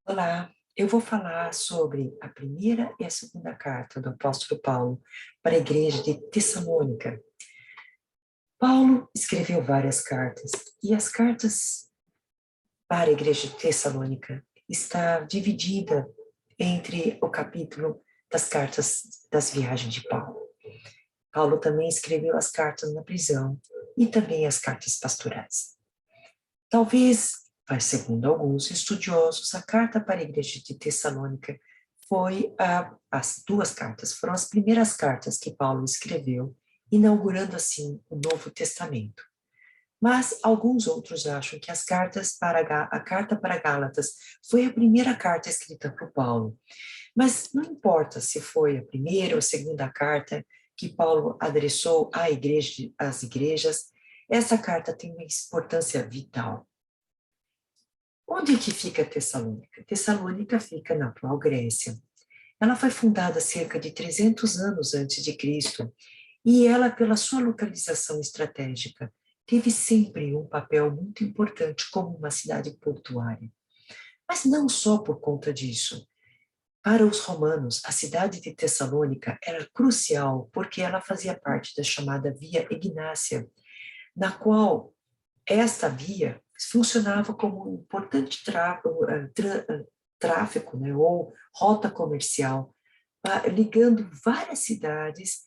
Olá, eu vou falar sobre a primeira e a segunda carta do apóstolo Paulo para a igreja de Tessalônica. Paulo escreveu várias cartas e as cartas para a igreja de Tessalônica está dividida entre o capítulo das cartas das viagens de Paulo. Paulo também escreveu as cartas na prisão e também as cartas pastorais. Talvez, segundo alguns estudiosos, a carta para a igreja de Tessalônica as duas cartas, foram as primeiras cartas que Paulo escreveu, inaugurando assim o Novo Testamento. Mas alguns outros acham que a carta para Gálatas foi a primeira carta escrita por Paulo. Mas não importa se foi a primeira ou a segunda carta que Paulo adressou às igrejas, essa carta tem uma importância vital. Onde que fica Tessalônica? Tessalônica fica na atual Grécia. Ela foi fundada cerca de 300 anos antes de Cristo e ela, pela sua localização estratégica, teve sempre um papel muito importante como uma cidade portuária. Mas não só por conta disso. Para os romanos, a cidade de Tessalônica era crucial porque ela fazia parte da chamada Via Egnácia, na qual esta via funcionava como um importante tráfego, né, ou rota comercial, ligando várias cidades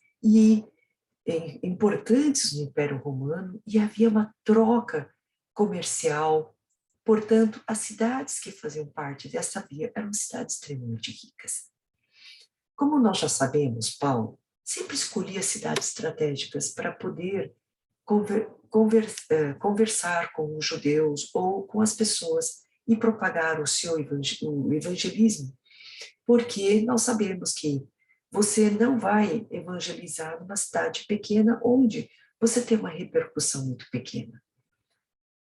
importantes do Império Romano, e havia uma troca comercial. Portanto, as cidades que faziam parte dessa via eram cidades extremamente ricas. Como nós já sabemos, Paulo sempre escolhia cidades estratégicas para poder conversar com os judeus ou com as pessoas e propagar o evangelismo, porque nós sabemos que você não vai evangelizar numa cidade pequena onde você tem uma repercussão muito pequena.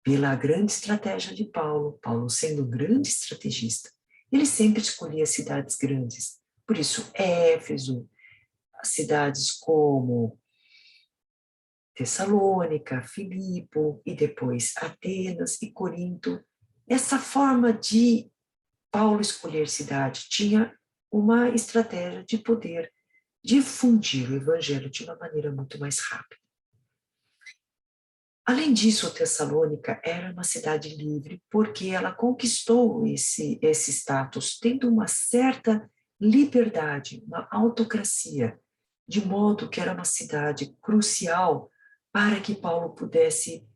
Pela grande estratégia de Paulo, Paulo sendo um grande estrategista, ele sempre escolhia cidades grandes. Por isso, Éfeso, cidades como Tessalônica, Filipo e depois Atenas e Corinto. Essa forma de Paulo escolher cidade tinha uma estratégia de poder difundir o evangelho de uma maneira muito mais rápida. Além disso, Tessalônica era uma cidade livre porque ela conquistou esse status, tendo uma certa liberdade, uma autocracia, de modo que era uma cidade crucial para que Paulo pudesse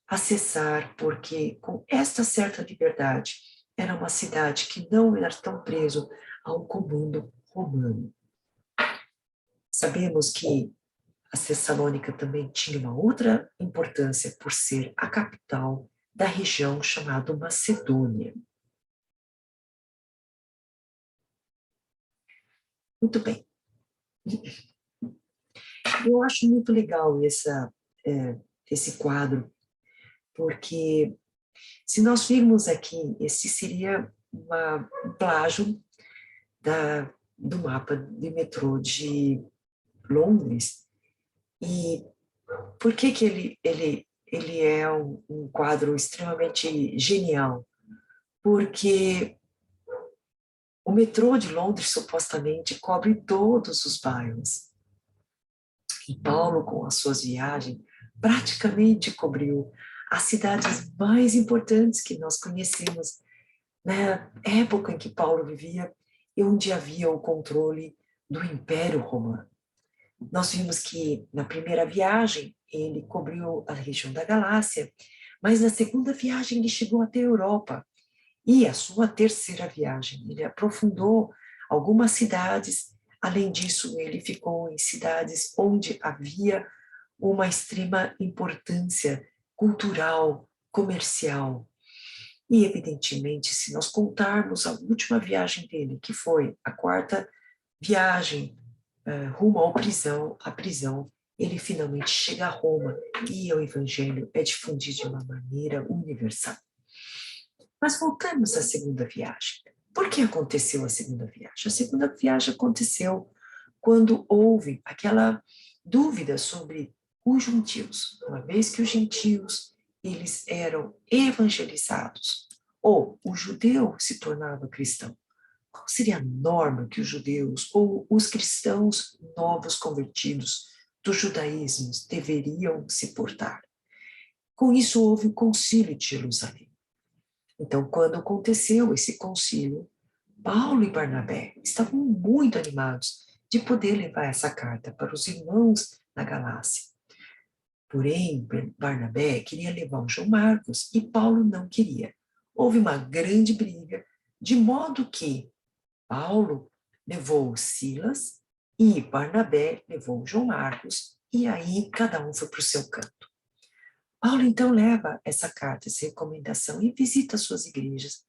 acessar, porque com esta certa liberdade, era uma cidade que não era tão preso ao comando romano. Sabemos que a Tessalônica também tinha uma outra importância por ser a capital da região chamada Macedônia. Muito bem. Eu acho muito legal esse quadro, porque se nós virmos aqui, esse seria um plágio do mapa de metrô de Londres. E por que ele é um quadro extremamente genial? Porque o metrô de Londres supostamente cobre todos os bairros. E Paulo, com as suas viagens, praticamente cobriu as cidades mais importantes que nós conhecemos na época em que Paulo vivia e onde havia o controle do Império Romano. Nós vimos que na primeira viagem ele cobriu a região da Galácia, mas na segunda viagem ele chegou até a Europa. E a sua terceira viagem, ele aprofundou algumas cidades. Além disso, ele ficou em cidades onde havia uma extrema importância cultural, comercial. E, evidentemente, se nós contarmos a última viagem dele, que foi a quarta viagem rumo à prisão, ele finalmente chega a Roma e o evangelho é difundido de uma maneira universal. Mas voltamos à segunda viagem. Por que aconteceu a segunda viagem? A segunda viagem aconteceu quando houve aquela dúvida sobre os gentios. Uma vez que os gentios eles eram evangelizados, ou o judeu se tornava cristão, qual seria a norma que os judeus ou os cristãos novos convertidos do judaísmo deveriam se portar? Com isso, houve o concílio de Jerusalém. Então, quando aconteceu esse concílio, Paulo e Barnabé estavam muito animados de poder levar essa carta para os irmãos na Galácia. Porém, Barnabé queria levar o João Marcos e Paulo não queria. Houve uma grande briga, de modo que Paulo levou Silas e Barnabé levou João Marcos, e aí cada um foi para o seu canto. Paulo então leva essa carta, essa recomendação e visita suas igrejas.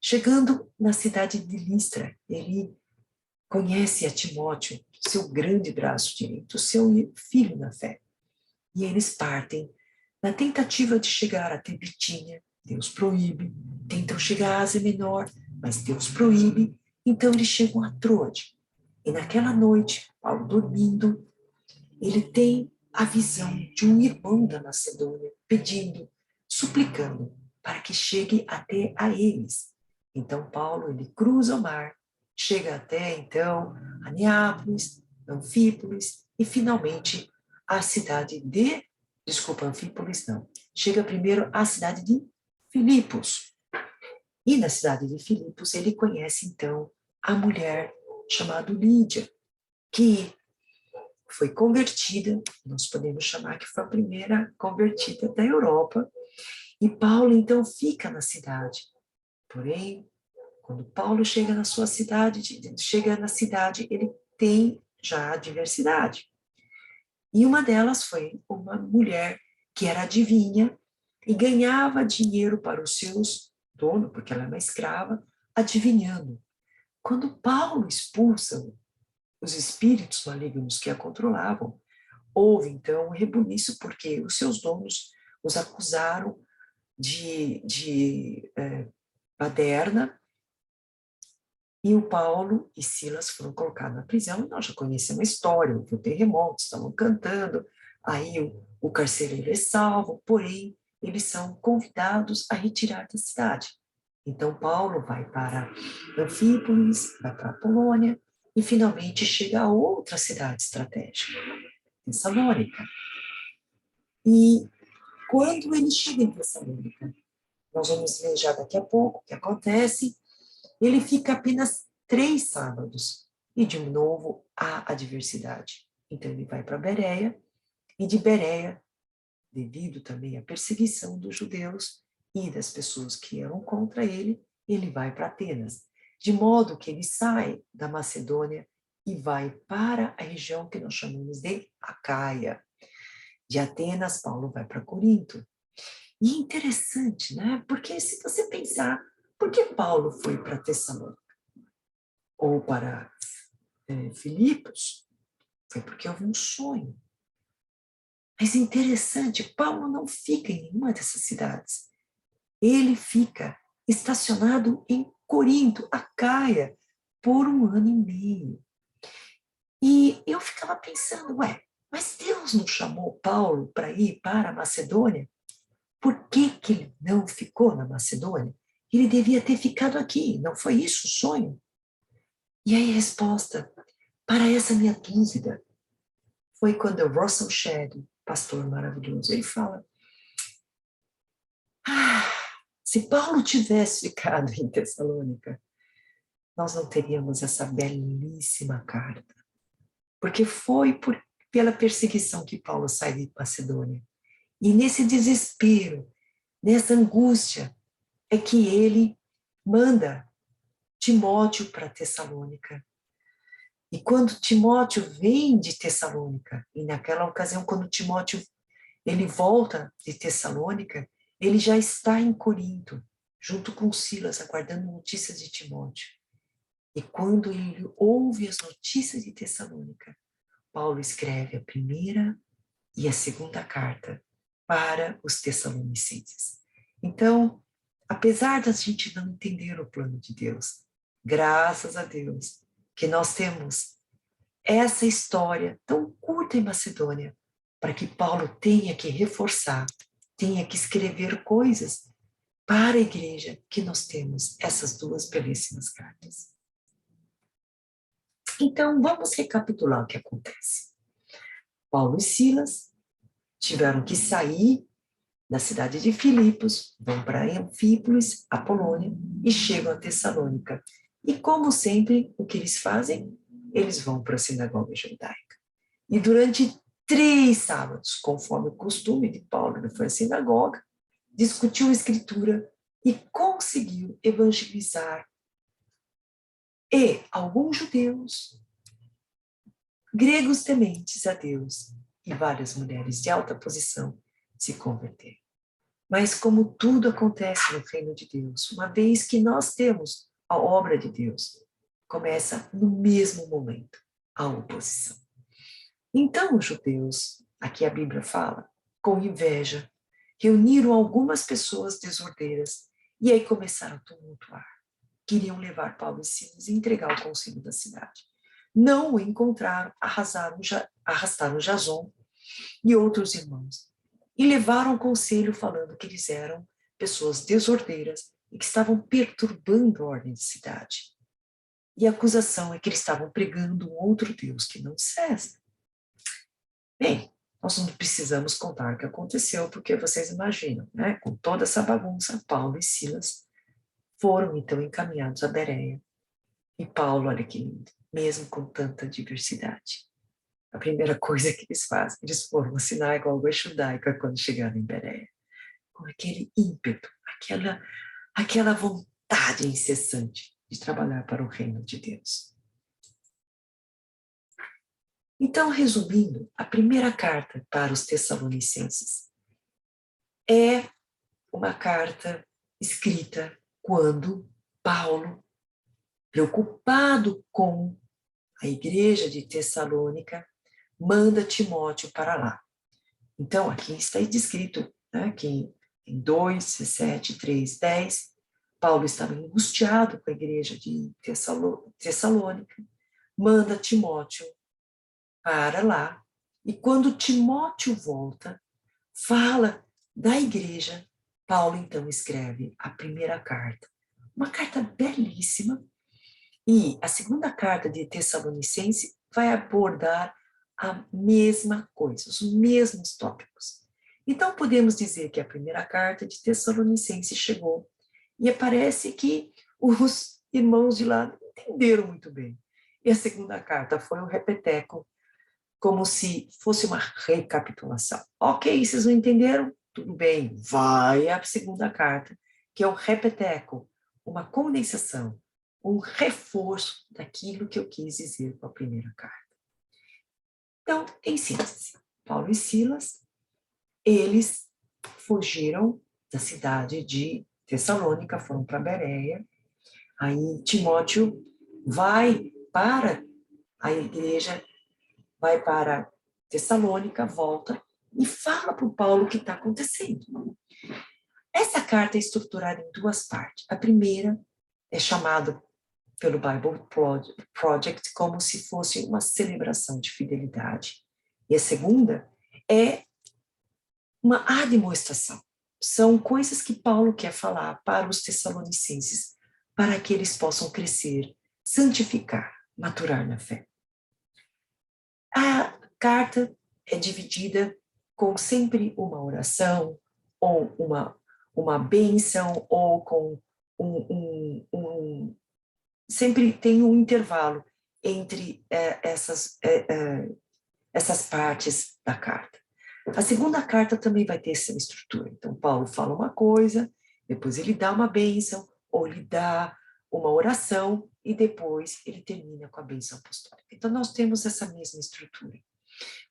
Chegando na cidade de Listra, ele conhece a Timóteo, seu grande braço direito, seu filho na fé. E eles partem na tentativa de chegar até Bitínia. Deus proíbe. Tentam chegar a Ásia Menor, mas Deus proíbe. Então eles chegam a Troade. E naquela noite, Paulo dormindo, ele tem a visão de um irmão da Macedônia pedindo, suplicando para que chegue até a eles. Então Paulo, ele cruza o mar, chega até então a Neápolis, Anfípolis e finalmente a cidade de, Anfípolis não, chega primeiro à cidade de Filipos. E na cidade de Filipos ele conhece então a mulher chamada Lídia, que foi convertida, nós podemos chamar que foi a primeira convertida da Europa, e Paulo então fica na cidade. Porém, quando Paulo chega na sua cidade, ele tem já a diversidade. E uma delas foi uma mulher que era adivinha e ganhava dinheiro para os seus donos, porque ela é uma escrava, adivinhando. Quando Paulo expulsa os espíritos malignos que a controlavam, houve então um rebuliço, porque os seus donos os acusaram de baderna, e o Paulo e Silas foram colocados na prisão. Nós já conhecemos a história, houve um terremoto, estavam cantando, aí o carcereiro é salvo, porém eles são convidados a retirar da cidade. Então Paulo vai para Anfípolis, vai para a Polônia, e finalmente chega a outra cidade estratégica, Tessalônica. E quando ele chega em Tessalônica, nós vamos ver já daqui a pouco o que acontece, ele fica apenas 3 sábados, e de novo há a diversidade. Então ele vai para Bereia, e de Bereia, devido também à perseguição dos judeus e das pessoas que eram contra ele, ele vai para Atenas, de modo que ele sai da Macedônia e vai para a região que nós chamamos de Acaia. De Atenas, Paulo vai para Corinto. E é interessante, né? Porque se você pensar, por que Paulo foi para Tessalônica? Ou para Filipos? Foi porque houve um sonho. Mas é interessante, Paulo não fica em nenhuma dessas cidades. Ele fica estacionado em Corinto, Acaia, por 1 ano e meio. E eu ficava pensando, mas Deus não chamou Paulo para ir para a Macedônia? Por que que ele não ficou na Macedônia? Ele devia ter ficado aqui, não foi isso o sonho? E aí a resposta para essa minha dúvida foi quando o Russell Shedd, pastor maravilhoso, ele fala, se Paulo tivesse ficado em Tessalônica, nós não teríamos essa belíssima carta. Porque foi pela perseguição que Paulo sai de Macedônia. E nesse desespero, nessa angústia, é que ele manda Timóteo para Tessalônica. E quando Timóteo vem de Tessalônica, e naquela ocasião, quando Timóteo ele volta de Tessalônica, ele já está em Corinto, junto com Silas, aguardando notícias de Timóteo. E quando ele ouve as notícias de Tessalônica, Paulo escreve a primeira e a segunda carta para os Tessalonicenses. Então, apesar da gente não entender o plano de Deus, graças a Deus que nós temos essa história tão curta em Macedônia, para que Paulo tenha que reforçar, tenha que escrever coisas para a igreja que nós temos essas duas belíssimas cartas. Então, vamos recapitular o que acontece. Paulo e Silas tiveram que sair da cidade de Filipos, vão para Anfípolis, a Polônia, e chegam a Tessalônica. E como sempre, o que eles fazem? Eles vão para a sinagoga judaica. E durante 3 sábados, conforme o costume de Paulo, ele foi à sinagoga, discutiu a escritura e conseguiu evangelizar. E alguns judeus, gregos tementes a Deus, e várias mulheres de alta posição se converteram. Mas como tudo acontece no reino de Deus, uma vez que nós temos a obra de Deus, começa no mesmo momento a oposição. Então os judeus, aqui a Bíblia fala, com inveja, reuniram algumas pessoas desordeiras e aí começaram a tumultuar. Queriam levar Paulo e Silas e entregar o conselho da cidade. Não o encontraram, arrastaram Jason e outros irmãos e levaram o conselho falando que eles eram pessoas desordeiras e que estavam perturbando a ordem da cidade. E a acusação é que eles estavam pregando um outro Deus que não César. Bem, nós não precisamos contar o que aconteceu, porque vocês imaginam, né? Com toda essa bagunça, Paulo e Silas foram então encaminhados a Bereia. E Paulo, olha que lindo, mesmo com tanta diversidade. A primeira coisa que eles fazem, eles foram à sinagoga judaica quando chegaram em Bereia, com aquele ímpeto, aquela vontade incessante de trabalhar para o reino de Deus. Então, resumindo, a primeira carta para os Tessalonicenses é uma carta escrita quando Paulo, preocupado com a igreja de Tessalônica, manda Timóteo para lá. Então, aqui está descrito, né, que em 2, 17, 3, 10, Paulo estava angustiado com a igreja de Tessalônica, manda Timóteo para lá, e quando Timóteo volta, fala da igreja, Paulo então escreve a primeira carta, uma carta belíssima, e a segunda carta de Tessalonicense vai abordar a mesma coisa, os mesmos tópicos. Então podemos dizer que a primeira carta de Tessalonicense chegou, e parece que os irmãos de lá não entenderam muito bem. E a segunda carta foi um repeteco, como se fosse uma recapitulação. Ok, vocês não entenderam? Tudo bem, vai à segunda carta, que é um repeteco, uma condensação, um reforço daquilo que eu quis dizer com a primeira carta. Então, em síntese, Paulo e Silas, eles fugiram da cidade de Tessalônica, foram para Bereia, aí Timóteo vai para a igreja, vai para Tessalônica, volta e fala para o Paulo o que está acontecendo. Essa carta é estruturada em 2 partes. A primeira é chamada pelo Bible Project como se fosse uma celebração de fidelidade. E a segunda é uma admoestação. São coisas que Paulo quer falar para os tessalonicenses, para que eles possam crescer, santificar, maturar na fé. A carta é dividida com sempre uma oração, ou uma bênção, ou com sempre tem um intervalo entre essas partes da carta. A segunda carta também vai ter essa estrutura. Então, Paulo fala uma coisa, depois ele dá uma bênção, ou ele dá uma oração, e depois ele termina com a bênção apostólica. Então, nós temos essa mesma estrutura.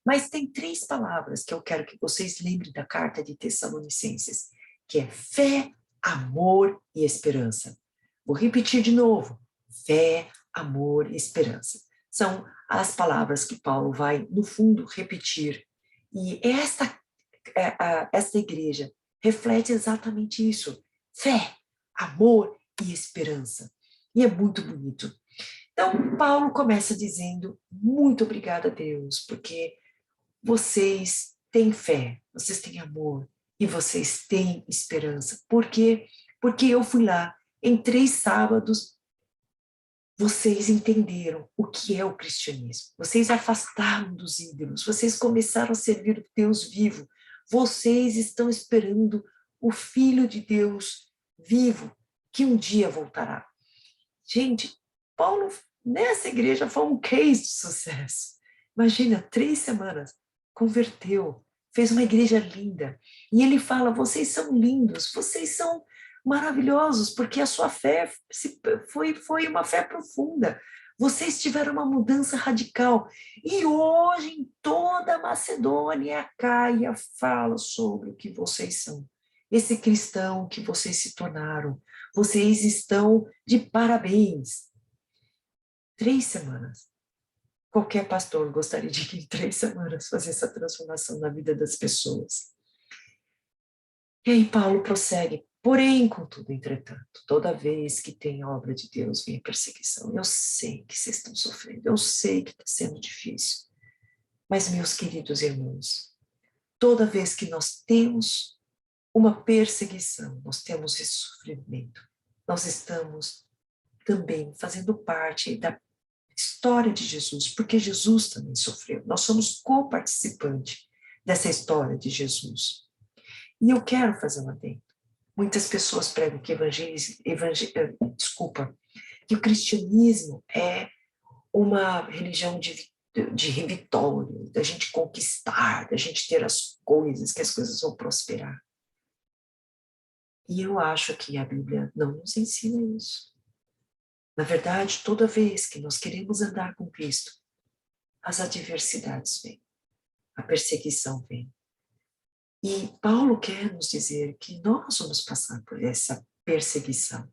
Mas tem 3 palavras que eu quero que vocês lembrem da carta de Tessalonicenses, que é fé, amor e esperança. Vou repetir de novo. Fé, amor e esperança. São as palavras que Paulo vai, no fundo, repetir. E esta igreja reflete exatamente isso. Fé, amor e esperança. E é muito bonito. Então, Paulo começa dizendo, muito obrigada a Deus, porque vocês têm fé, vocês têm amor e vocês têm esperança, porque porque eu fui lá, em 3 sábados, vocês entenderam o que é o cristianismo. Vocês afastaram dos ídolos, vocês começaram a servir o Deus vivo. Vocês estão esperando o Filho de Deus vivo, que um dia voltará. Gente, Paulo, nessa igreja, foi um case de sucesso. Imagina, 3 semanas, converteu, fez uma igreja linda. E ele fala, vocês são lindos, vocês são maravilhosos, porque a sua fé foi uma fé profunda. Vocês tiveram uma mudança radical. E hoje, em toda a Macedônia e a Caia, fala sobre o que vocês são. Esse cristão que vocês se tornaram. Vocês estão de parabéns. 3 semanas. Qualquer pastor gostaria de, em 3 semanas, fazer essa transformação na vida das pessoas. E aí Paulo prossegue. Porém, contudo, entretanto, toda vez que tem obra de Deus, vem perseguição. Eu sei que vocês estão sofrendo, eu sei que está sendo difícil. Mas, meus queridos irmãos, toda vez que nós temos uma perseguição, nós temos esse sofrimento, nós estamos também fazendo parte da história de Jesus, porque Jesus também sofreu. Nós somos co-participantes dessa história de Jesus. E eu quero fazer uma adendo. Muitas pessoas pregam que que o cristianismo é uma religião de vitória, da gente conquistar, da gente ter as coisas, que as coisas vão prosperar. E eu acho que a Bíblia não nos ensina isso. Na verdade, toda vez que nós queremos andar com Cristo, as adversidades vêm, a perseguição vem. E Paulo quer nos dizer que nós vamos passar por essa perseguição.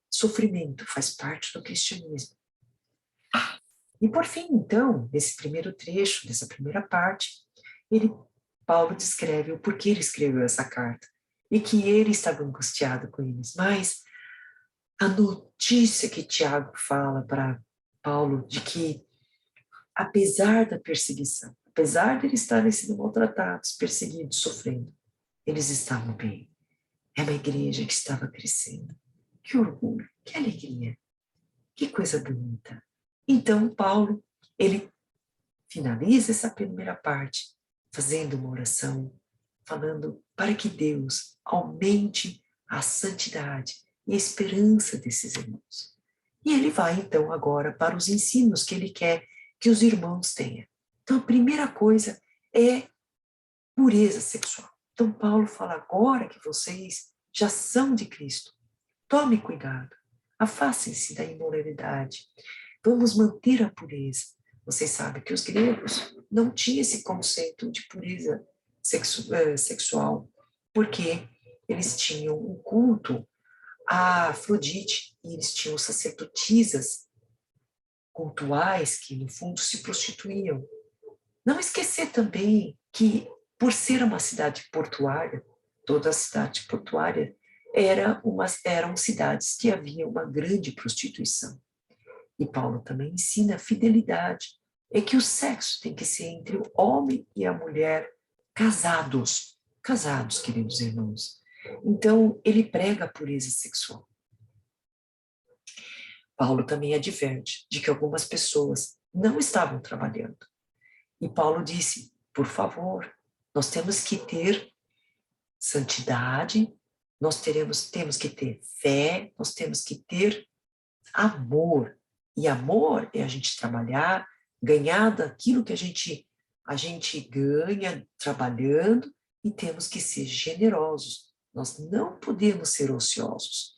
Sofrimento faz parte do cristianismo. E por fim, então, nesse primeiro trecho, nessa primeira parte, Paulo descreve o porquê ele escreveu essa carta e que ele estava angustiado com eles. Mas a notícia que Tiago fala para Paulo de que, apesar da perseguição, apesar de eles estarem sendo maltratados, perseguidos, sofrendo, eles estavam bem. É uma igreja que estava crescendo. Que orgulho, que alegria, que coisa bonita. Então, Paulo, ele finaliza essa primeira parte fazendo uma oração, falando para que Deus aumente a santidade e a esperança desses irmãos. E ele vai, então, agora para os ensinos que ele quer que os irmãos tenham. Então, a primeira coisa é pureza sexual. Então, Paulo fala, agora que vocês já são de Cristo, tome cuidado, afastem-se da imoralidade, vamos manter a pureza. Vocês sabem que os gregos não tinham esse conceito de pureza sexual, porque eles tinham um culto a Afrodite, e eles tinham sacerdotisas cultuais que, no fundo, se prostituíam. Não esquecer também que, por ser uma cidade portuária, toda a cidade portuária eram cidades que havia uma grande prostituição. E Paulo também ensina a fidelidade, é que o sexo tem que ser entre o homem e a mulher casados, queridos irmãos. Então, ele prega a pureza sexual. Paulo também adverte de que algumas pessoas não estavam trabalhando. E Paulo disse, por favor, nós temos que ter santidade, nós temos que ter fé, nós temos que ter amor. E amor é a gente trabalhar, ganhar daquilo que a gente ganha trabalhando, e temos que ser generosos. Nós não podemos ser ociosos.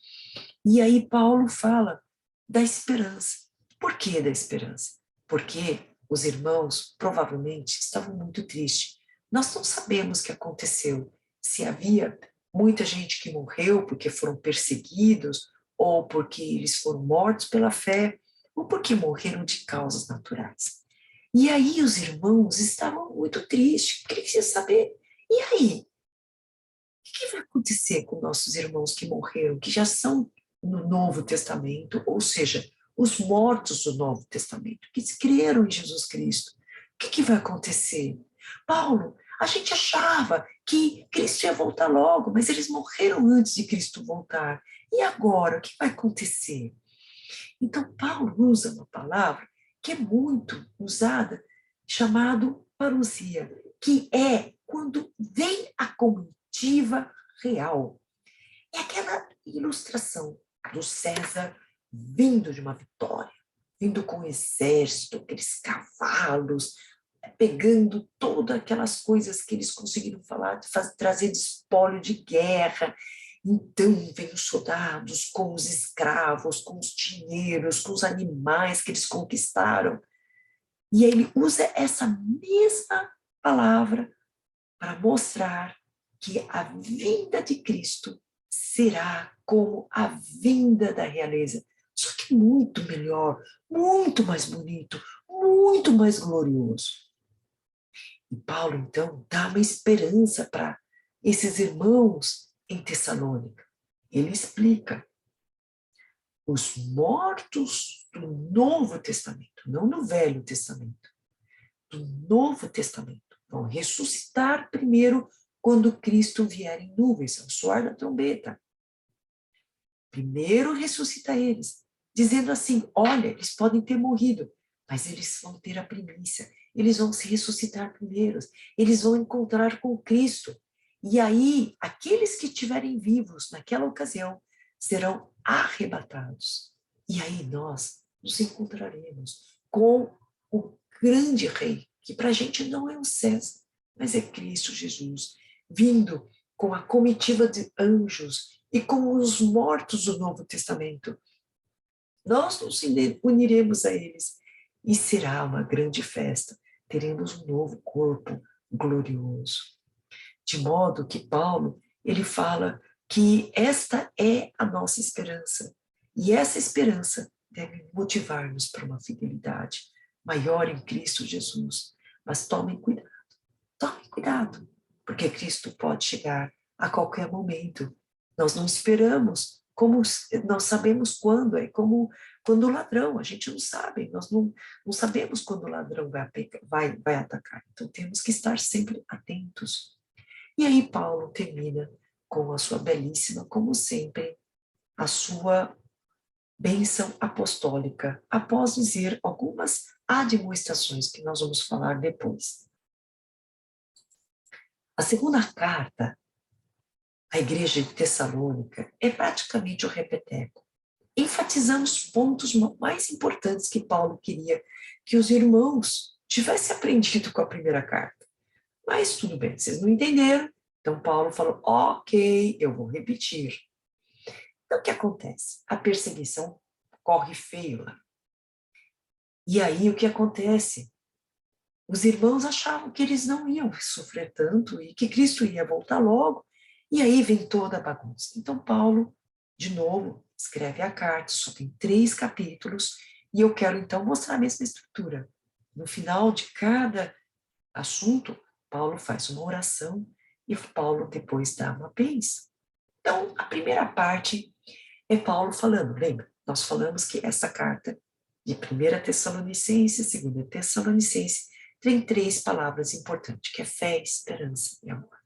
E aí Paulo fala da esperança. Por que da esperança? Porque os irmãos provavelmente estavam muito tristes. Nós não sabemos o que aconteceu, se havia muita gente que morreu porque foram perseguidos, ou porque eles foram mortos pela fé, ou porque morreram de causas naturais. E aí os irmãos estavam muito tristes, queriam saber, e aí? O que vai acontecer com nossos irmãos que morreram, que já são no Novo Testamento, ou seja, os mortos do Novo Testamento, que creram em Jesus Cristo? O que vai acontecer? Paulo, A gente achava que Cristo ia voltar logo, mas eles morreram antes de Cristo voltar. E agora, o que vai acontecer? Então, Paulo usa uma palavra que é muito usada, chamado parousia, que é quando vem a comitiva real. É aquela ilustração do César vindo de uma vitória, vindo com o exército, aqueles cavalos, pegando todas aquelas coisas que eles conseguiram falar, trazer de espólio de guerra. Então, vem os soldados com os escravos, com os dinheiros, com os animais que eles conquistaram. E ele usa essa mesma palavra para mostrar que a vinda de Cristo será como a vinda da realeza, só que muito melhor, muito mais bonito, muito mais glorioso. E Paulo, então, dá uma esperança para esses irmãos em Tessalônica. Ele explica: os mortos do Novo Testamento, não no Velho Testamento, do Novo Testamento, vão ressuscitar primeiro quando Cristo vier em nuvens, ao soar da trombeta. Primeiro ressuscita eles, dizendo assim: olha, eles podem ter morrido, mas eles vão ter a primícia, eles vão se ressuscitar primeiros, eles vão encontrar com Cristo. E aí, aqueles que estiverem vivos naquela ocasião serão arrebatados. E aí nós nos encontraremos com o grande rei, que para a gente não é o César, mas é Cristo Jesus, vindo com a comitiva de anjos e com os mortos do Novo Testamento. Nós nos uniremos a eles e será uma grande festa. Teremos um novo corpo glorioso. De modo que Paulo, ele fala que esta é a nossa esperança. E essa esperança deve motivar-nos para uma fidelidade maior em Cristo Jesus. Mas tomem cuidado, porque Cristo pode chegar a qualquer momento. Nós não esperamos, como nós sabemos quando, é como quando o ladrão, a gente não sabe, nós não sabemos quando o ladrão vai atacar. Então temos que estar sempre atentos. E aí Paulo termina com a sua belíssima, como sempre, a sua bênção apostólica, após dizer algumas admoestações que nós vamos falar depois. A segunda carta à igreja de Tessalônica é praticamente o repeteco, enfatizando os pontos mais importantes que Paulo queria que os irmãos tivessem aprendido com a primeira carta. Mas tudo bem, vocês não entenderam, então Paulo falou: ok, eu vou repetir. Então o que acontece? A perseguição corre feio lá. E aí o que acontece? Os irmãos achavam que eles não iam sofrer tanto e que Cristo ia voltar logo, e aí vem toda a bagunça. Então Paulo, de novo, escreve a carta, só tem 3 capítulos, e eu quero então mostrar a mesma estrutura. No final de cada assunto, Paulo faz uma oração e Paulo depois dá uma bênção. Então, a primeira parte é Paulo falando, lembra? Nós falamos que essa carta de 1 Tessalonicenses, 2 Tessalonicenses, tem 3 palavras importantes, que é fé, esperança e amor.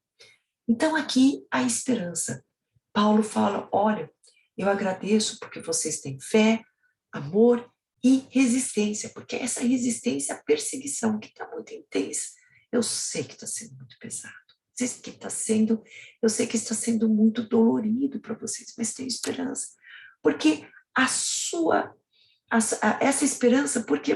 Então, aqui, a esperança. Paulo fala, olha, eu agradeço porque vocês têm fé, amor e resistência, porque essa resistência à perseguição que está muito intensa. Eu sei que está sendo muito pesado. Eu sei que está sendo muito dolorido para vocês, mas tenho esperança. Porque essa esperança, porque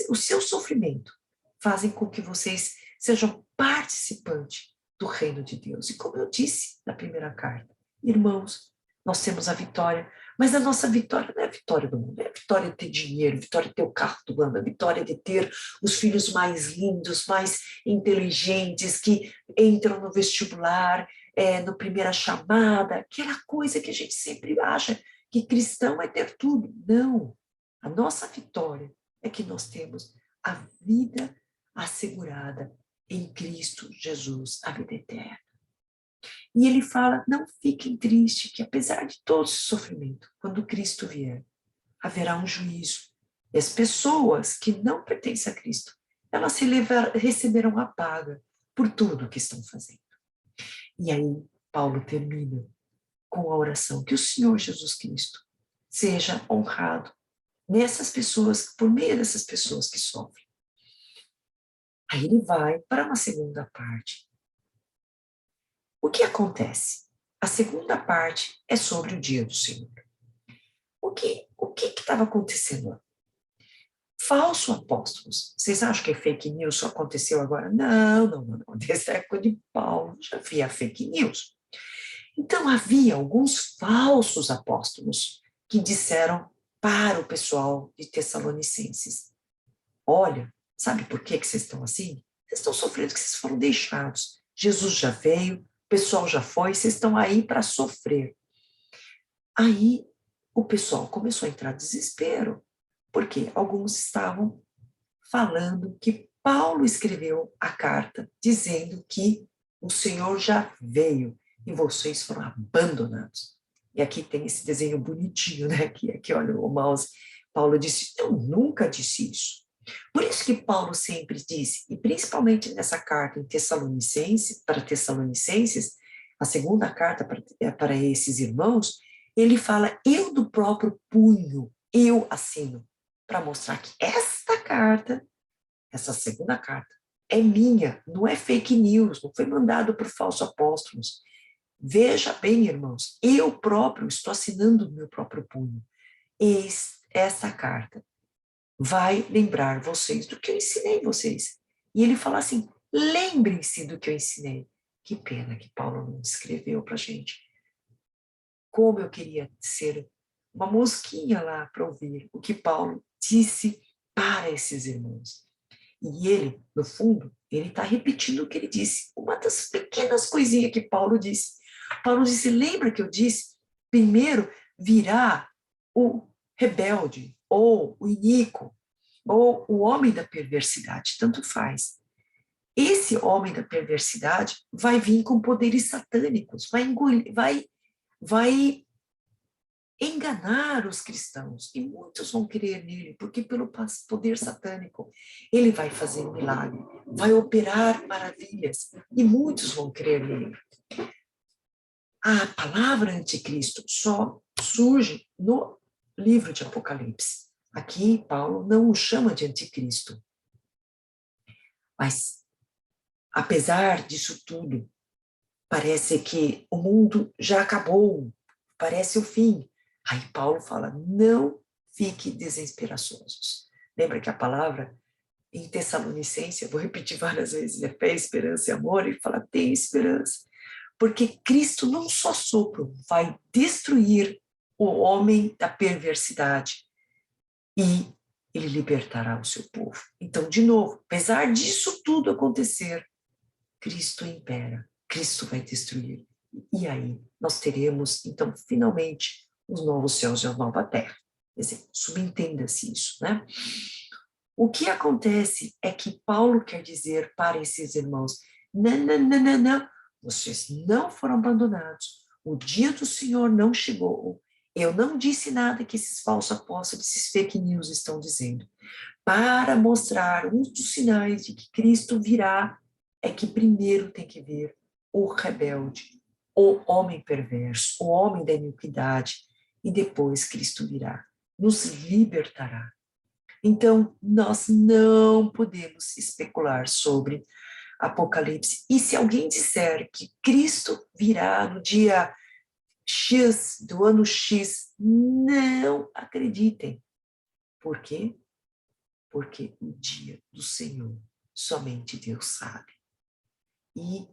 o seu sofrimento fazem com que vocês sejam participantes do reino de Deus. E como eu disse na primeira carta, irmãos, nós temos a vitória, mas a nossa vitória não é a vitória do mundo, é a vitória de ter dinheiro, a vitória de ter o carro do ano, a vitória de ter os filhos mais lindos, mais inteligentes, que entram no vestibular, no primeira chamada, aquela coisa que a gente sempre acha que cristão é ter tudo. Não, a nossa vitória é que nós temos a vida assegurada em Cristo Jesus, a vida eterna. E ele fala, não fiquem tristes, que apesar de todo esse sofrimento, quando Cristo vier, haverá um juízo. E as pessoas que não pertencem a Cristo, elas receberão a paga, por tudo que estão fazendo. E aí, Paulo termina com a oração, que o Senhor Jesus Cristo seja honrado nessas pessoas, por meio dessas pessoas que sofrem. Aí ele vai para uma segunda parte. O que acontece? A segunda parte é sobre o dia do Senhor. O que estava acontecendo lá? Falso apóstolos. Vocês acham que fake news só aconteceu agora? Não. Desde a época de Paulo já havia fake news. Então havia alguns falsos apóstolos que disseram para o pessoal de Tessalonicenses: olha, sabe por que vocês estão assim? Vocês estão sofrendo que vocês foram deixados. Jesus já veio, o pessoal já foi, vocês estão aí para sofrer. Aí o pessoal começou a entrar em desespero, porque alguns estavam falando que Paulo escreveu a carta dizendo que o Senhor já veio e vocês foram abandonados. E aqui tem esse desenho bonitinho, né? Que aqui, olha, o mouse. Paulo disse: eu nunca disse isso. Por isso que Paulo sempre disse, e principalmente nessa carta em Tessalonicenses, para Tessalonicenses, a segunda carta para esses irmãos, ele fala: eu do próprio punho, eu assino, para mostrar que esta carta, essa segunda carta, é minha, não é fake news, não foi mandado por falsos apóstolos. Veja bem, irmãos, eu próprio estou assinando o meu próprio punho. Eis essa carta vai lembrar vocês do que eu ensinei vocês. E ele fala assim: lembrem-se do que eu ensinei. Que pena que Paulo não escreveu para a gente. Como eu queria ser uma mosquinha lá para ouvir o que Paulo disse para esses irmãos. E ele, no fundo, ele está repetindo o que ele disse. Uma das pequenas coisinhas que Paulo disse. Paulo disse: lembra que eu disse? Primeiro virá o rebelde, ou o iníquo, ou o homem da perversidade, tanto faz. Esse homem da perversidade vai vir com poderes satânicos, vai engolir, vai enganar os cristãos, e muitos vão crer nele, porque pelo poder satânico ele vai fazer um milagre, vai operar maravilhas, e muitos vão crer nele. A palavra anticristo só surge no livro de Apocalipse. Aqui Paulo não o chama de anticristo, mas apesar disso tudo, parece que o mundo já acabou, parece o fim. Aí Paulo fala: não fique desesperançosos. Lembra que a palavra em Tessalonicense, eu vou repetir várias vezes, é fé, esperança e amor, ele fala: tem esperança. Porque Cristo não só sopro vai destruir o homem da perversidade e ele libertará o seu povo. Então, de novo, apesar disso tudo acontecer, Cristo impera, Cristo vai destruir. E aí nós teremos, então, finalmente, os novos céus e a nova terra. Quer dizer, subentenda-se isso, né? O que acontece é que Paulo quer dizer para esses irmãos: não, vocês não foram abandonados, o dia do Senhor não chegou, eu não disse nada que esses falsos apóstolos, esses fake news estão dizendo. Para mostrar um dos sinais de que Cristo virá, é que primeiro tem que vir o rebelde, o homem perverso, o homem da iniquidade, e depois Cristo virá, nos libertará. Então, nós não podemos especular sobre Apocalipse. E se alguém disser que Cristo virá no dia X do ano X, não acreditem. Por quê? Porque o dia do Senhor somente Deus sabe. E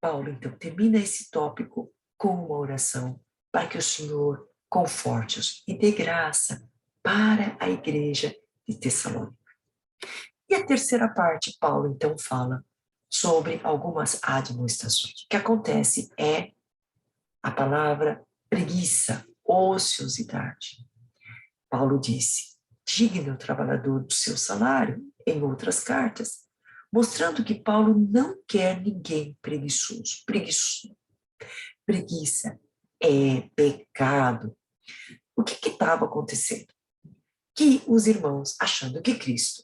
Paulo, então, termina esse tópico com uma oração para que o Senhor conforte-os e dê graça para a igreja de Tessalônica. E a terceira parte, Paulo, então, fala sobre algumas admoestações. O que acontece é a palavra preguiça, ociosidade. Paulo disse: digne o trabalhador do seu salário, em outras cartas, mostrando que Paulo não quer ninguém preguiçoso. Preguiça é pecado. O que estava acontecendo? Que os irmãos, achando que Cristo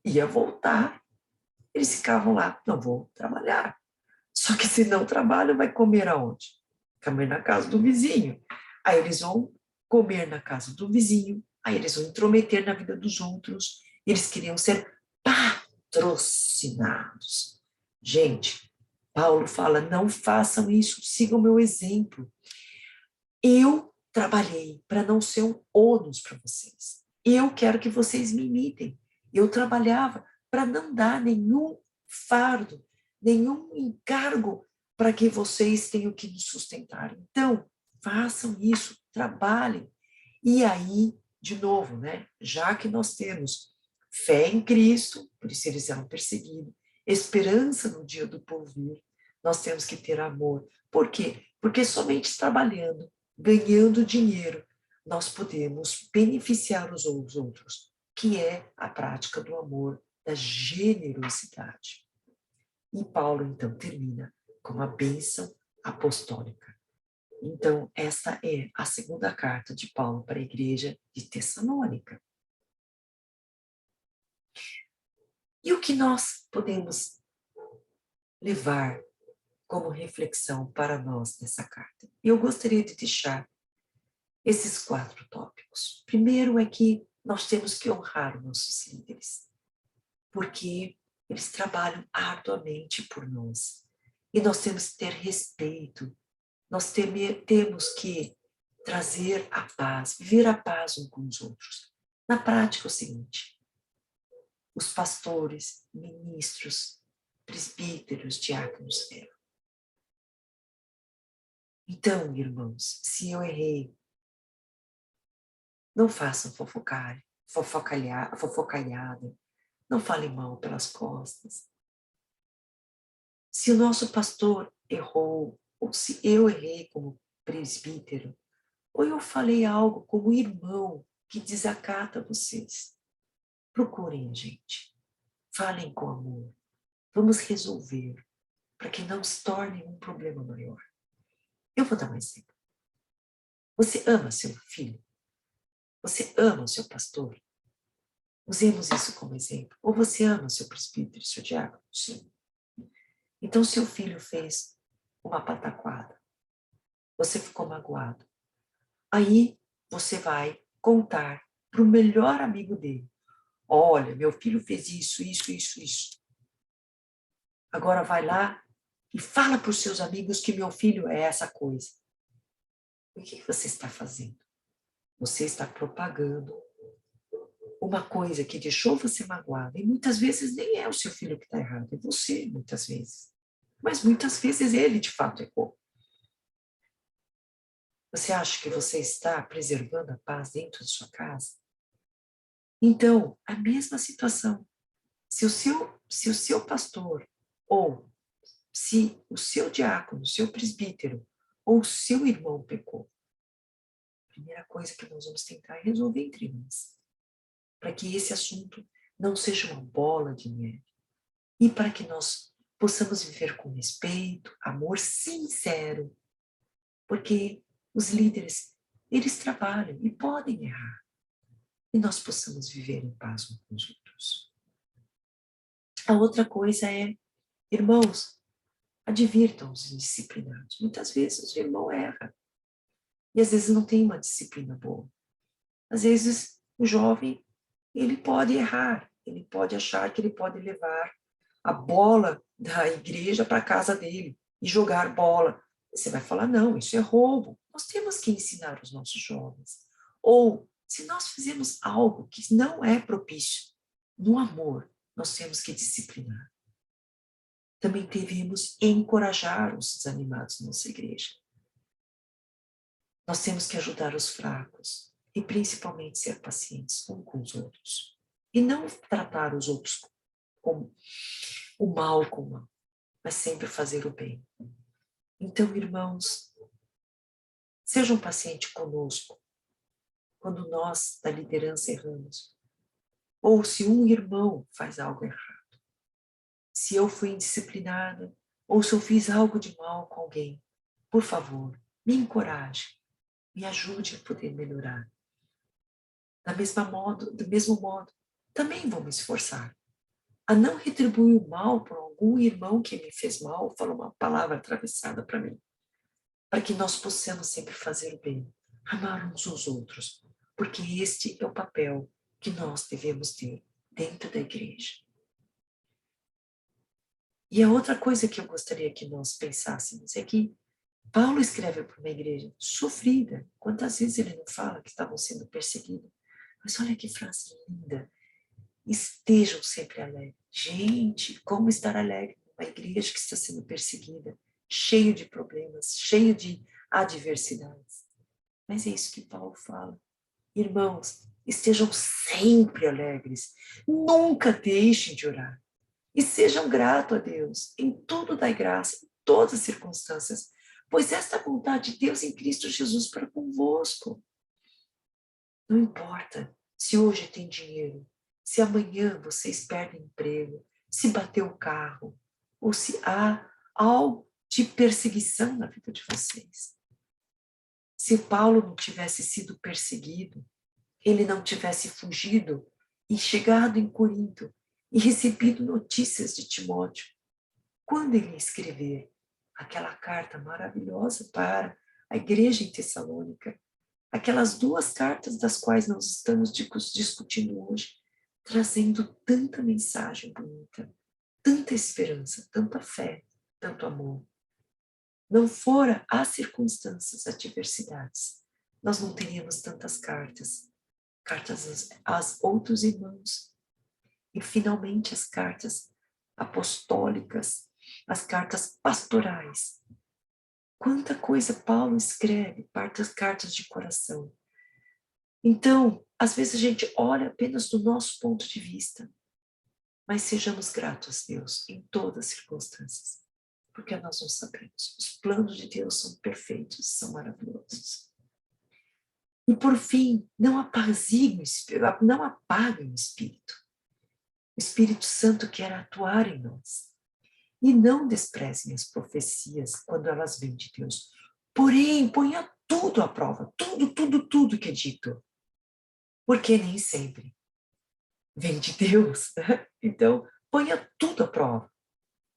ia voltar, Eles ficavam lá, não vou trabalhar. Só que se não trabalham, vai comer aonde? Comer na casa do vizinho. Aí eles vão comer na casa do vizinho, aí eles vão intrometer na vida dos outros, eles queriam ser patrocinados. Gente, Paulo fala, não façam isso, sigam o meu exemplo. Eu trabalhei para não ser um ônus para vocês. Eu quero que vocês me imitem. Eu trabalhava para não dar nenhum fardo, nenhum encargo para que vocês tenham que nos sustentar. Então, façam isso, trabalhem. E aí, de novo, né? Já que nós temos fé em Cristo, por isso eles eram perseguidos, esperança no dia do porvir, nós temos que ter amor. Por quê? Porque somente trabalhando, ganhando dinheiro, nós podemos beneficiar os outros, que é a prática do amor, da generosidade. E Paulo, então, termina com a bênção apostólica. Então, essa é a segunda carta de Paulo para a igreja de Tessalônica. E o que nós podemos levar como reflexão para nós nessa carta? Eu gostaria de deixar esses 4 tópicos. Primeiro é que nós temos que honrar os nossos líderes, porque eles trabalham arduamente por nós. E nós temos que ter respeito, nós temos que trazer a paz, viver a paz uns com os outros. Na prática é o seguinte, os pastores, ministros, presbíteros, diáconos erram. Então, irmãos, se eu errei, não façam fofocalhada, não falem mal pelas costas. Se o nosso pastor errou, ou se eu errei como presbítero, ou eu falei algo como irmão que desacata vocês, procurem a gente, falem com amor, vamos resolver, para que não se torne um problema maior. Eu vou dar um exemplo. Você ama seu filho? Você ama o seu pastor? Usemos isso como exemplo. Ou você ama o seu presbítero, seu diácono? Sim. Então, seu filho fez uma pataquada. Você ficou magoado. Aí, você vai contar para o melhor amigo dele. Olha, meu filho fez isso, isso, isso, isso. Agora vai lá e fala para os seus amigos que meu filho é essa coisa. O que você está fazendo? Você está propagando uma coisa que deixou você magoado. E muitas vezes nem é o seu filho que está errado, é você, muitas vezes. Mas muitas vezes ele, de fato, errou. Você acha que você está preservando a paz dentro de sua casa? Então, a mesma situação. Se o seu pastor, ou se o seu diácono, o seu presbítero, ou o seu irmão pecou, a primeira coisa que nós vamos tentar é resolver entre nós, para que esse assunto não seja uma bola de neve, e para que nós possamos viver com respeito, amor sincero, porque os líderes, eles trabalham e podem errar, e nós possamos viver em paz uns com os outros. A outra coisa é, irmãos, advirtam os indisciplinados. Muitas vezes o irmão erra, e às vezes não tem uma disciplina boa. Às vezes o jovem, ele pode errar, ele pode achar que ele pode levar a bola da igreja para a casa dele e jogar bola. Você vai falar, não, isso é roubo. Nós temos que ensinar os nossos jovens. Ou, se nós fizemos algo que não é propício, no amor, nós temos que disciplinar. Também devemos encorajar os desanimados na nossa igreja. Nós temos que ajudar os fracos e principalmente ser pacientes uns com os outros. E não tratar os outros como o mal com o mal, mas sempre fazer o bem. Então, irmãos, sejam pacientes conosco quando nós, da liderança, erramos. Ou se um irmão faz algo errado. Se eu fui indisciplinada, ou se eu fiz algo de mal com alguém, por favor, me encoraje, me ajude a poder melhorar. Do mesmo modo, também vou me esforçar a não retribuir o mal por algum irmão que me fez mal, falou uma palavra atravessada para mim, para que nós possamos sempre fazer o bem, amar uns aos outros, porque este é o papel que nós devemos ter dentro da igreja. E a outra coisa que eu gostaria que nós pensássemos é que Paulo escreve para uma igreja sofrida. Quantas vezes ele não fala que estavam sendo perseguidos? Mas olha que frase linda. Estejam sempre alegres. Gente, como estar alegre numa igreja que está sendo perseguida, cheio de problemas, cheio de adversidades. Mas é isso que Paulo fala. Irmãos, estejam sempre alegres. Nunca deixem de orar. E sejam gratos a Deus. Em tudo dai graça, em todas as circunstâncias. Pois esta é a vontade de Deus em Cristo Jesus para convosco. Não importa se hoje tem dinheiro, se amanhã vocês perdem emprego, se bateu o carro, ou se há algo de perseguição na vida de vocês. Se Paulo não tivesse sido perseguido, ele não tivesse fugido e chegado em Corinto e recebido notícias de Timóteo, quando ele ia escrever aquela carta maravilhosa para a igreja em Tessalônica, aquelas 2 cartas das quais nós estamos discutindo hoje, trazendo tanta mensagem bonita, tanta esperança, tanta fé, tanto amor. Não fora as circunstâncias, adversidades, nós não teríamos tantas cartas aos outros irmãos. E finalmente as cartas apostólicas, as cartas pastorais. Quanta coisa Paulo escreve, cartas de coração. Então, às vezes a gente olha apenas do nosso ponto de vista, mas sejamos gratos a Deus em todas as circunstâncias, porque nós não sabemos. Os planos de Deus são perfeitos, são maravilhosos. E por fim, não apaguem o Espírito. O Espírito Santo quer atuar em nós. E não desprezem as profecias quando elas vêm de Deus. Porém, ponha tudo à prova, tudo que é dito. Porque nem sempre vem de Deus. Né? Então, ponha tudo à prova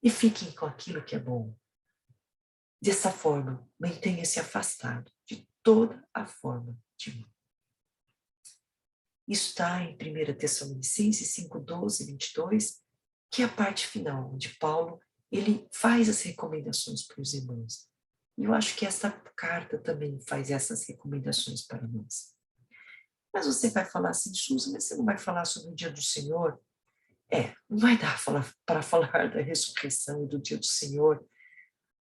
e fiquem com aquilo que é bom. Dessa forma, mantenha-se afastado de toda a forma de mal. Isso está em 1 Tessalonicenses 5, 12, 22, que é a parte final, onde Paulo ele faz as recomendações para os irmãos. E eu acho que essa carta também faz essas recomendações para nós. Mas você vai falar assim, Susan, mas você não vai falar sobre o dia do Senhor? Não vai dar para falar da ressurreição e do dia do Senhor,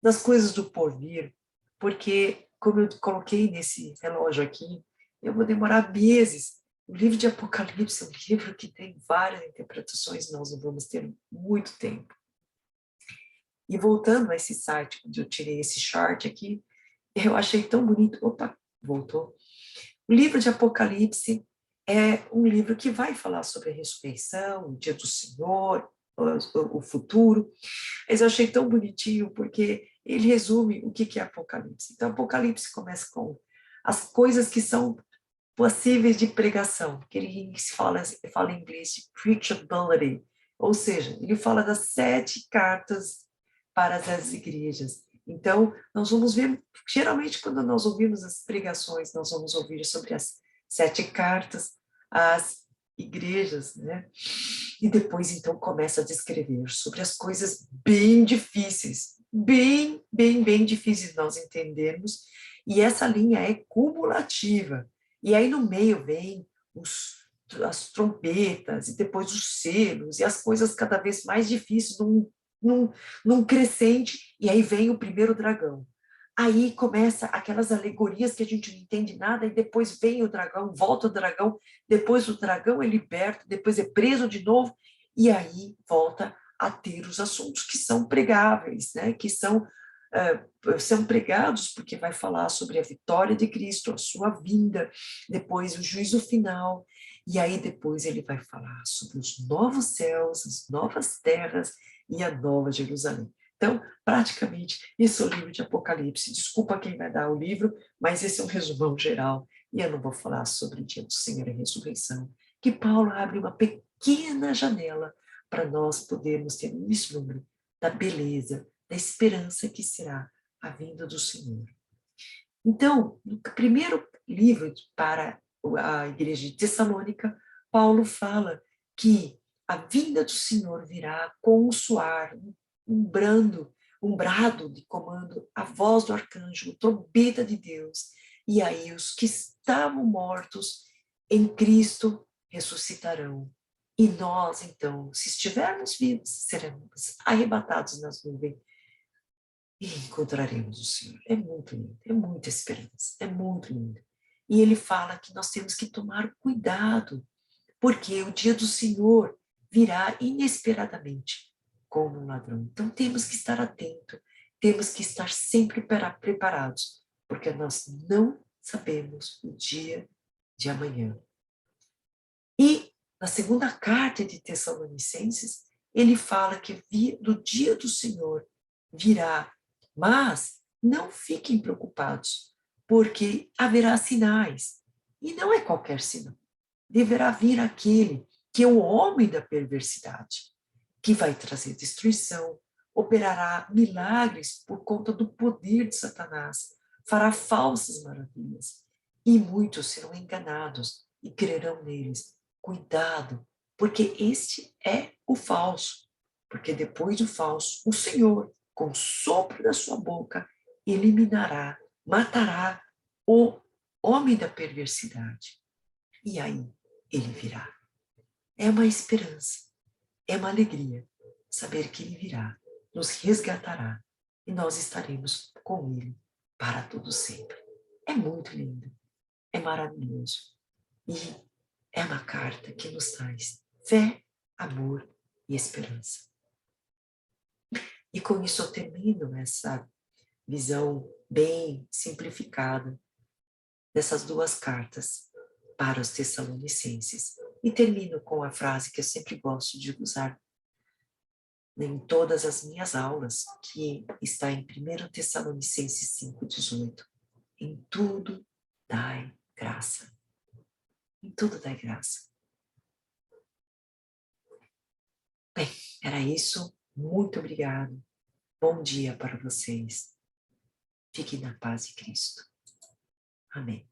das coisas do porvir, porque, como eu coloquei nesse relógio aqui, eu vou demorar meses. O livro de Apocalipse é um livro que tem várias interpretações, nós não vamos ter muito tempo. E voltando a esse site, onde eu tirei esse chart aqui, eu achei tão bonito. Opa, voltou. O livro de Apocalipse é um livro que vai falar sobre a ressurreição, o dia do Senhor, o futuro. Mas eu achei tão bonitinho, porque ele resume o que é Apocalipse. Então, Apocalipse começa com as coisas que são possíveis de pregação, que ele fala em inglês de preachability, ou seja, ele fala das 7 cartas para as igrejas. Então, nós vamos ver, geralmente quando nós ouvimos as pregações, nós vamos ouvir sobre as 7 cartas às igrejas, né? E depois, então, começa a descrever sobre as coisas bem difíceis, bem difíceis de nós entendermos, e essa linha é cumulativa. E aí no meio vem as trompetas, e depois os selos, e as coisas cada vez mais difíceis num crescente, e aí vem o primeiro dragão. Aí começa aquelas alegorias que a gente não entende nada, e depois vem o dragão, volta o dragão, depois o dragão é liberto, depois é preso de novo, e aí volta a ter os assuntos que são pregáveis, né? Que são pregados, porque vai falar sobre a vitória de Cristo, a sua vinda, depois o juízo final, e aí depois ele vai falar sobre os novos céus, as novas terras e a nova Jerusalém. Então, praticamente, esse é o livro de Apocalipse. Desculpa quem vai dar o livro, mas esse é um resumão geral, e eu não vou falar sobre o dia do Senhor e a ressurreição, que Paulo abre uma pequena janela para nós podermos ter um vislumbre da beleza, da esperança que será a vinda do Senhor. Então, no primeiro livro para a igreja de Tessalônica, Paulo fala que a vinda do Senhor virá com um soar, um brando, um brado de comando, a voz do arcanjo, a trombeta de Deus. E aí os que estavam mortos em Cristo ressuscitarão. E nós, então, se estivermos vivos, seremos arrebatados nas nuvens e encontraremos o Senhor. É muito lindo, é muita esperança, é muito lindo. E ele fala que nós temos que tomar cuidado, porque o dia do Senhor virá inesperadamente, como um ladrão. Então temos que estar atentos, temos que estar sempre preparados, porque nós não sabemos o dia de amanhã. E na segunda carta de Tessalonicenses, ele fala que do dia do Senhor virá, mas não fiquem preocupados, porque haverá sinais, e não é qualquer sinal. Deverá vir aquele que é o homem da perversidade, que vai trazer destruição, operará milagres por conta do poder de Satanás, fará falsas maravilhas, e muitos serão enganados e crerão neles. Cuidado, porque este é o falso, porque depois do falso, o Senhor, com o sopro da sua boca, eliminará, matará o homem da perversidade. E aí ele virá. É uma esperança, é uma alegria saber que ele virá, nos resgatará e nós estaremos com ele para todo sempre. É muito lindo, é maravilhoso e é uma carta que nos traz fé, amor e esperança. E com isso eu termino essa visão bem simplificada dessas duas cartas para os Tessalonicenses. E termino com a frase que eu sempre gosto de usar em todas as minhas aulas, que está em 1 Tessalonicenses 5,18. Em tudo dai graça. Em tudo dai graça. Bem, era isso. Muito obrigado. Bom dia para vocês. Fiquem na paz de Cristo. Amém.